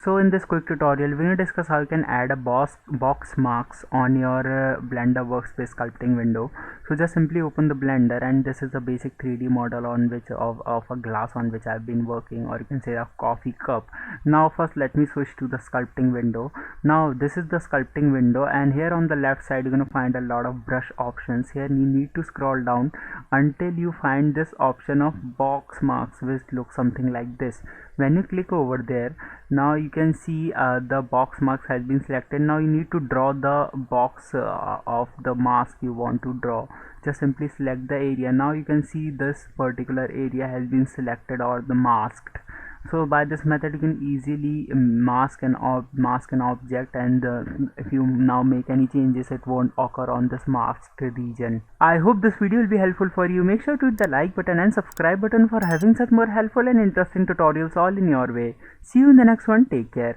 So in this quick tutorial, we're going to discuss how you can add a box marks on your Blender workspace sculpting window. So just simply open the Blender, and this is a basic 3D model on which of a glass on which I've been working, or you can say a coffee cup. Now first let me switch to the sculpting window. Now this is the sculpting window, and here on the left side you're going to find a lot of brush options. Here you need to scroll down until you find this option of box marks, which looks something like this. When you click over there, now you can see the box marks has been selected. Now you need to draw the box of the mask you want to draw. Just simply select the area. Now you can see this particular area has been selected or the masked. So by this method you can easily mask an object, and if you now make any changes, it won't occur on this masked region. I hope this video will be helpful for you. Make sure to hit the like button and subscribe button for having such more helpful and interesting tutorials all in your way. See you in the next one. Take care.